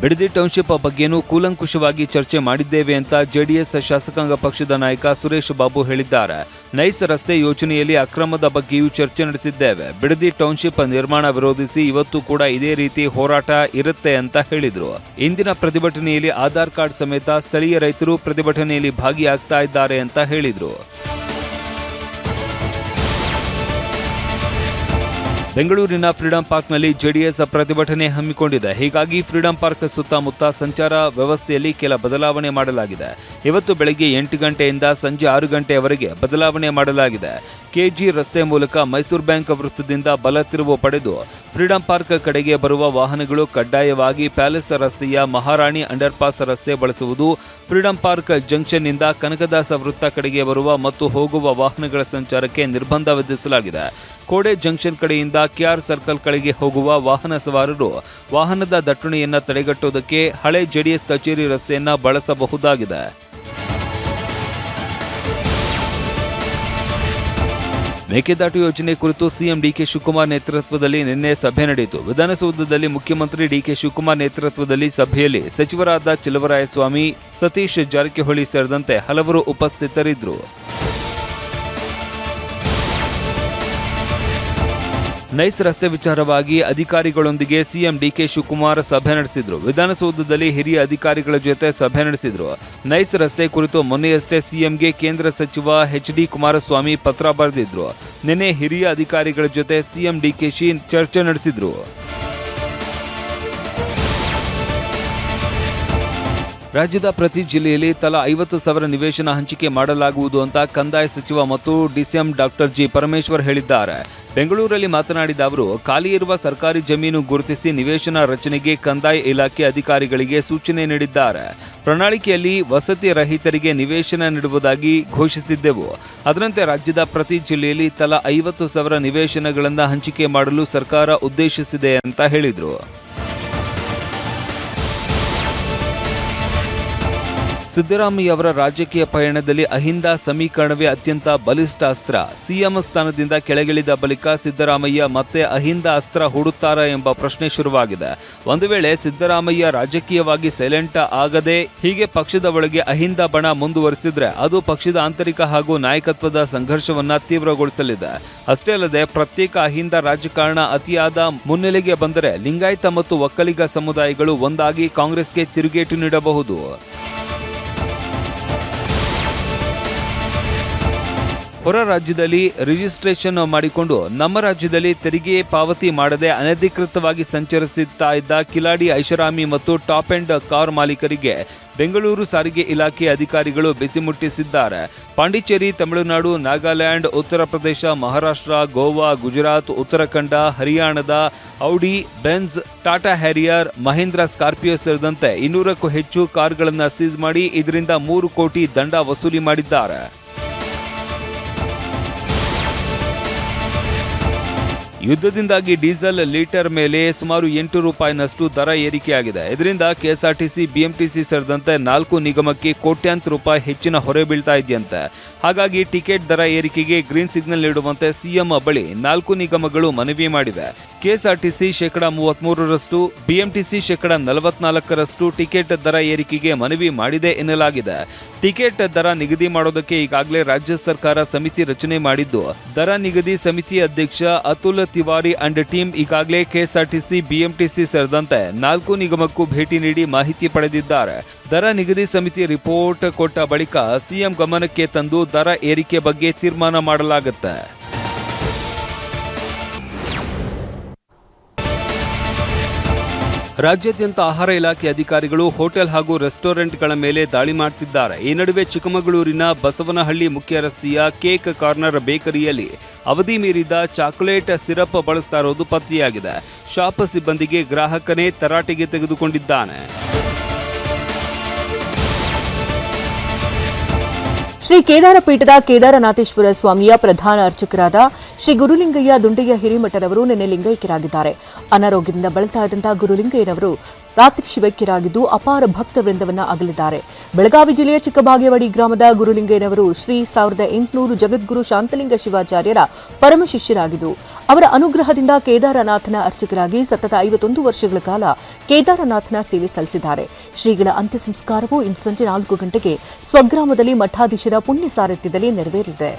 Bidadi township ಬಗ್ಗೆನೂ ಕೂಲಂಕುಷವಾಗಿ ಚರ್ಚೆ ಮಾಡಿದ್ದೇವೆ ಅಂತ ಜೆಡಿಎಸ್ ಶಾಸಕಾಂಗ ಪಕ್ಷದ ನಾಯಕ ಸುರೇಶ್ ಬಾಬು ಹೇಳಿದ್ದಾರೆ. ನೈಸ್ ರಸ್ತೆ ಯೋಜನೆಯಲ್ಲಿ ಅಕ್ರಮದ ಬಗ್ಗೆಯೂ ಚರ್ಚೆ ನಡೆಸಿದ್ದೇವೆ. ಬಿಡದಿ ಟೌನ್ಶಿಪ್ ನಿರ್ಮಾಣ ವಿರೋಧಿಸಿ ಇವತ್ತು ಕೂಡ ಇದೇ ರೀತಿ ಹೋರಾಟ ಇರುತ್ತೆ ಅಂತ ಹೇಳಿದ್ರು. ಇಂದಿನ ಪ್ರತಿಭಟನೆಯಲ್ಲಿ ಆಧಾರ್ ಕಾರ್ಡ್ ಸಮೇತ ಸ್ಥಳೀಯ ರೈತರು ಪ್ರತಿಭಟನೆಯಲ್ಲಿ ಭಾಗಿಯಾಗ್ತಾ ಇದ್ದಾರೆ ಅಂತ ಹೇಳಿದ್ರು. ಬೆಂಗಳೂರಿನ ಫ್ರೀಡಂ ಪಾರ್ಕ್ನಲ್ಲಿ ಜೆಡಿಎಸ್ ಪ್ರತಿಭಟನೆ ಹಮ್ಮಿಕೊಂಡಿದೆ. ಹೀಗಾಗಿ ಫ್ರೀಡಂ ಪಾರ್ಕ್ ಸುತ್ತಮುತ್ತ ಸಂಚಾರ ವ್ಯವಸ್ಥೆಯಲ್ಲಿ ಕೆಲ ಬದಲಾವಣೆ ಮಾಡಲಾಗಿದೆ. ಇವತ್ತು ಬೆಳಗ್ಗೆ 8 ಗಂಟೆಯಿಂದ ಸಂಜೆ 6 ಗಂಟೆಯವರೆಗೆ ಬದಲಾವಣೆ ಮಾಡಲಾಗಿದೆ. ಕೆಜಿ ರಸ್ತೆ ಮೂಲಕ ಮೈಸೂರು ಬ್ಯಾಂಕ್ ವೃತ್ತದಿಂದ ಬಲ ತಿರುವು ಪಡೆದು ಫ್ರೀಡಂ ಪಾರ್ಕ್ ಕಡೆಗೆ ಬರುವ ವಾಹನಗಳು ಕಡ್ಡಾಯವಾಗಿ ಪ್ಯಾಲೇಸ್ ರಸ್ತೆಯ ಮಹಾರಾಣಿ ಅಂಡರ್ಪಾಸ್ ರಸ್ತೆ ಬಳಸುವುದು. ಫ್ರೀಡಂ ಪಾರ್ಕ್ ಜಂಕ್ಷನ್ನಿಂದ ಕನಕದಾಸ ವೃತ್ತ ಕಡೆಗೆ ಬರುವ ಮತ್ತು ಹೋಗುವ ವಾಹನಗಳ ಸಂಚಾರಕ್ಕೆ ನಿರ್ಬಂಧ ವಿಧಿಸಲಾಗಿದೆ. ಕೋಡೆ ಜಂಕ್ಷನ್ ಕಡೆಯಿಂದ ಕೆಆರ್ ಸರ್ಕಲ್ ಕಡೆಗೆ ಹೋಗುವ ವಾಹನ ಸವಾರರು ವಾಹನದ ದಟ್ಟಣೆಯನ್ನು ತಡೆಗಟ್ಟುವುದಕ್ಕೆ ಹಳೆ ಜೆಡಿಎಸ್ ಕಚೇರಿ ರಸ್ತೆಯನ್ನ ಬಳಸಬಹುದಾಗಿದೆ. ಮೇಕೆದಾಟು ಯೋಜನೆ ಕುರಿತು ಸಿಎಂ ಡಿಕೆ ಶಿವಕುಮಾರ್ ನೇತೃತ್ವದಲ್ಲಿ ನಿನ್ನೆ ಸಭೆ ನಡೆಯಿತು. ವಿಧಾನಸೌಧದಲ್ಲಿ ಮುಖ್ಯಮಂತ್ರಿ ಡಿಕೆ ಶಿವಕುಮಾರ್ ನೇತೃತ್ವದಲ್ಲಿ ಸಭೆಯಲ್ಲಿ ಸಚಿವರಾದ ಚೆಲುವರಾಯಸ್ವಾಮಿ, ಸತೀಶ್ ಜಾರಕಿಹೊಳಿ ಸೇರಿದಂತೆ ಹಲವರು ಉಪಸ್ಥಿತರಿದ್ದರು. ನೈಸ್ ರಸ್ತೆ ವಿಚಾರವಾಗಿ ಅಧಿಕಾರಿಗಳೊಂದಿಗೆ ಸಿಎಂ ಡಿಕೆ ಶಿವಕುಮಾರ್ ಸಭೆ ನಡೆಸಿದ್ರು. ವಿಧಾನಸೌಧದಲ್ಲಿ ಹಿರಿಯ ಅಧಿಕಾರಿಗಳ ಜೊತೆ ಸಭೆ ನಡೆಸಿದ್ರು. ನೈಸ್ ರಸ್ತೆ ಕುರಿತು ಮೊನ್ನೆಯಷ್ಟೇ ಸಿಎಂಗೆ ಕೇಂದ್ರ ಸಚಿವ ಎಚ್.ಡಿ. ಕುಮಾರಸ್ವಾಮಿ ಪತ್ರ ಬರೆದಿದ್ರು. ನಿನ್ನೆ ಹಿರಿಯ ಅಧಿಕಾರಿಗಳ ಜೊತೆ ಸಿಎಂ ಡಿಕೆಶಿ ಚರ್ಚೆ ನಡೆಸಿದ್ರು. ರಾಜ್ಯದ ಪ್ರತಿ ಜಿಲ್ಲೆಯಲ್ಲಿ ತಲಾ 50,000 ನಿವೇಶನ ಹಂಚಿಕೆ ಮಾಡಲಾಗುವುದು ಅಂತ ಕಂದಾಯ ಸಚಿವ ಮತ್ತು ಡಿಸಿಎಂ ಡಾಕ್ಟರ್ ಜಿ ಪರಮೇಶ್ವರ್ ಹೇಳಿದ್ದಾರೆ. ಬೆಂಗಳೂರಲ್ಲಿ ಮಾತನಾಡಿದ ಅವರು, ಖಾಲಿ ಇರುವ ಸರ್ಕಾರಿ ಜಮೀನು ಗುರುತಿಸಿ ನಿವೇಶನ ರಚನೆಗೆ ಕಂದಾಯ ಇಲಾಖೆ ಅಧಿಕಾರಿಗಳಿಗೆ ಸೂಚನೆ ನೀಡಿದ್ದಾರೆ. ಪ್ರಣಾಳಿಕೆಯಲ್ಲಿ ವಸತಿ ರಹಿತರಿಗೆ ನಿವೇಶನ ನೀಡುವುದಾಗಿ ಘೋಷಿಸಿದ್ದೆವು. ಅದರಂತೆ ರಾಜ್ಯದ ಪ್ರತಿ ಜಿಲ್ಲೆಯಲ್ಲಿ ತಲಾ 50,000 ನಿವೇಶನಗಳನ್ನು ಹಂಚಿಕೆ ಮಾಡಲು ಸರ್ಕಾರ ಉದ್ದೇಶಿಸಿದೆ ಅಂತ ಹೇಳಿದರು. ಸಿದ್ದರಾಮಯ್ಯ ಅವರ ರಾಜಕೀಯ ಪಯಣದಲ್ಲಿ ಅಹಿಂದ ಸಮೀಕರಣವೇ ಅತ್ಯಂತ ಬಲಿಷ್ಠ ಅಸ್ತ್ರ. ಸಿಎಂ ಸ್ಥಾನದಿಂದ ಕೆಳಗಿಳಿದ ಬಳಿಕ ಸಿದ್ದರಾಮಯ್ಯ ಮತ್ತೆ ಅಹಿಂದ ಅಸ್ತ್ರ ಹೂಡುತ್ತಾರಾ ಎಂಬ ಪ್ರಶ್ನೆ ಶುರುವಾಗಿದೆ. ಒಂದು ವೇಳೆ ಸಿದ್ದರಾಮಯ್ಯ ರಾಜಕೀಯವಾಗಿ ಸೈಲೆಂಟ್ ಆಗದೆ ಹೀಗೆ ಪಕ್ಷದ ಒಳಗೆ ಅಹಿಂದ ಬಣ ಮುಂದುವರಿಸಿದ್ರೆ ಅದು ಪಕ್ಷದ ಆಂತರಿಕ ಹಾಗೂ ನಾಯಕತ್ವದ ಸಂಘರ್ಷವನ್ನ ತೀವ್ರಗೊಳಿಸಲಿದೆ. ಅಷ್ಟೇ ಅಲ್ಲದೆ ಪ್ರತ್ಯೇಕ ಅಹಿಂದ ರಾಜಕಾರಣ ಅತಿಯಾದ ಮುನ್ನೆಲೆಗೆ ಬಂದರೆ ಲಿಂಗಾಯತ ಮತ್ತು ಒಕ್ಕಲಿಗ ಸಮುದಾಯಗಳು ಒಂದಾಗಿ ಕಾಂಗ್ರೆಸ್ಗೆ ತಿರುಗೇಟು ನೀಡಬಹುದು. ಹೊರ ರಾಜ್ಯದಲ್ಲಿ ರಿಜಿಸ್ಟ್ರೇಷನ್ ಮಾಡಿಕೊಂಡು ನಮ್ಮ ರಾಜ್ಯದಲ್ಲಿ ತೆರಿಗೆ ಪಾವತಿ ಮಾಡದೆ ಅನಧಿಕೃತವಾಗಿ ಸಂಚರಿಸುತ್ತಾ ಇದ್ದ ಕಿಲಾಡಿ ಐಷಾರಾಮಿ ಮತ್ತು ಟಾಪ್ ಎಂಡ್ ಕಾರ್ ಮಾಲೀಕರಿಗೆ ಬೆಂಗಳೂರು ಸಾರಿಗೆ ಇಲಾಖೆ ಅಧಿಕಾರಿಗಳು ಬಿಸಿ ಮುಟ್ಟಿಸಿದ್ದಾರೆ. ಪಾಂಡಿಚೇರಿ, ತಮಿಳುನಾಡು, ನಾಗಾಲ್ಯಾಂಡ್, ಉತ್ತರ ಪ್ರದೇಶ, ಮಹಾರಾಷ್ಟ್ರ, ಗೋವಾ, ಗುಜರಾತ್, ಉತ್ತರಾಖಂಡ, ಹರಿಯಾಣದ Audi, Benz, Tata Harrier, Mahindra Scorpio ಸೇರಿದಂತೆ 200ಕ್ಕೂ ಹೆಚ್ಚು ಕಾರ್ಗಳನ್ನು ಸೀಸ್ ಮಾಡಿ ಇದರಿಂದ 3 ಕೋಟಿ ದಂಡ ವಸೂಲಿ ಮಾಡಿದ್ದಾರೆ. ಯುದ್ಧದಿಂದಾಗಿ ಡೀಸೆಲ್ ಲೀಟರ್ ಮೇಲೆ ಸುಮಾರು 8 ರೂಪಾಯಿನಷ್ಟು ದರ ಏರಿಕೆಯಾಗಿದೆ. ಇದರಿಂದ ಕೆಎಸ್ಆರ್ಟಿಸಿ, ಬಿಎಂಟಿಸಿ ಸೇರಿದಂತೆ 4 ನಿಗಮಕ್ಕೆ ಕೋಟ್ಯಾಂತರ ರೂಪಾಯಿ ಹೆಚ್ಚಿನ ಹೊರೆ ಬೀಳ್ತಾ ಇದೆಯಂತೆ. ಹಾಗಾಗಿ ಟಿಕೆಟ್ ದರ ಏರಿಕೆಗೆ ಗ್ರೀನ್ ಸಿಗ್ನಲ್ ನೀಡುವಂತೆ ಸಿಎಂ ಬಳಿ 4 ನಿಗಮಗಳು ಮನವಿ ಮಾಡಿವೆ. ಕೆಎಸ್ಆರ್ಟಿಸಿ 33%, ಬಿಎಂಟಿಸಿ 44% ಟಿಕೆಟ್ ದರ ಏರಿಕೆಗೆ ಮನವಿ ಮಾಡಿದೆ ಎನ್ನಲಾಗಿದೆ. ಟಿಕೆಟ್ ದರ ನಿಗದಿ ಮಾಡೋದಕ್ಕೆ ಈಗಾಗಲೇ ರಾಜ್ಯ ಸರ್ಕಾರ ಸಮಿತಿ ರಚನೆ ಮಾಡಿದ್ದು, ದರ ನಿಗದಿ ಸಮಿತಿ ಅಧ್ಯಕ್ಷ ಅತುಲ್ ತಿವಾರಿ ಅಂಡ್ ಟೀಮ್ ಈಗಾಗಲೇ ಕೆಎಸ್ಆರ್ಟಿಸಿ, ಬಿಎಂಟಿಸಿ ಸೇರಿದಂತೆ 4 ನಿಗಮಕ್ಕೂ ಭೇಟಿ ನೀಡಿ ಮಾಹಿತಿ ಪಡೆದಿದ್ದಾರೆ. ದರ ನಿಗದಿ ಸಮಿತಿ ರಿಪೋರ್ಟ್ ಕೊಟ್ಟ ಬಳಿಕ ಸಿಎಂ ಗಮನಕ್ಕೆ ತಂದು ದರ ಏರಿಕೆ ಬಗ್ಗೆ ತೀರ್ಮಾನ ಮಾಡಲಾಗುತ್ತೆ. ರಾಜ್ಯಾದ್ಯಂತ ಆಹಾರ ಇಲಾಖೆ ಅಧಿಕಾರಿಗಳು ಹೋಟೆಲ್ ಹಾಗೂ ರೆಸ್ಟೋರೆಂಟ್ಗಳ ಮೇಲೆ ದಾಳಿ ಮಾಡುತ್ತಿದ್ದಾರೆ. ಈ ನಡುವೆ ಚಿಕ್ಕಮಗಳೂರಿನ ಬಸವನಹಳ್ಳಿ ಮುಖ್ಯ ರಸ್ತೆಯ ಕೇಕ್ ಕಾರ್ನರ್ ಬೇಕರಿಯಲ್ಲಿ ಅವಧಿ ಮೀರಿದ ಚಾಕೊಲೇಟ್ ಸಿರಪ್ ಬಳಸ್ತಾ ಇರೋದು ಪತ್ತೆಯಾಗಿದೆ. ಶಾಪ್ ಸಿಬ್ಬಂದಿಗೆ ಗ್ರಾಹಕನೇ ತರಾಟೆಗೆ ತೆಗೆದುಕೊಂಡಿದ್ದಾನೆ. ಶ್ರೀ ಕೇದಾರ ಪೀಠದ ಕೇದಾರನಾಥೇಶ್ವರ ಸ್ವಾಮಿಯ ಪ್ರಧಾನ ಅರ್ಚಕರಾದ ಶ್ರೀ ಗುರುಲಿಂಗಯ್ಯ ದುಂಡಯ್ಯ ಹಿರೇಮಠರವರು ನಿನ್ನೆ ಲಿಂಗೈಕ್ಯರಾಗಿದ್ದಾರೆ. ಅನಾರೋಗ್ಯದಿಂದ ಬಳಲ್ತಾ ಇದ್ದಂತಹ ಗುರುಲಿಂಗಯ್ಯನವರು ರಾತ್ರಿ ಶಿವೈಕ್ಯರಾಗಿದ್ದು ಅಪಾರ ಭಕ್ತ ವೃಂದವನ್ನ ಅಗಲಿದ್ದಾರೆ. ಬೆಳಗಾವಿ ಜಿಲ್ಲೆಯ ಚಿಕ್ಕಬಾಗೇವಾಡಿ ಗ್ರಾಮದ ಗುರುಲಿಂಗಯ್ಯನವರು ಶ್ರೀ 1800 ಜಗದ್ಗುರು ಶಾಂತಲಿಂಗ ಶಿವಾಚಾರ್ಯರ ಪರಮ ಶಿಷ್ಯರಾಗಿದ್ದರು. ಅವರ ಅನುಗ್ರಹದಿಂದ ಕೇದಾರನಾಥನ ಅರ್ಚಕರಾಗಿ ಸತತ 51 ವರ್ಷಗಳ ಕಾಲ ಕೇದಾರನಾಥನ ಸೇವೆ ಸಲ್ಲಿಸಿದ್ದಾರೆ. ಶ್ರೀಗಳ ಅಂತ್ಯ ಸಂಸ್ಕಾರವು ಇಂದು ಸಂಜೆ 4 ಗಂಟೆಗೆ ಸ್ವಗ್ರಾಮದಲ್ಲಿ ಮಠಾಧೀಶರ ಪುಣ್ಯ ಸಾರಥ್ಯದಲ್ಲಿ ನೆರವೇರಲಿದೆ.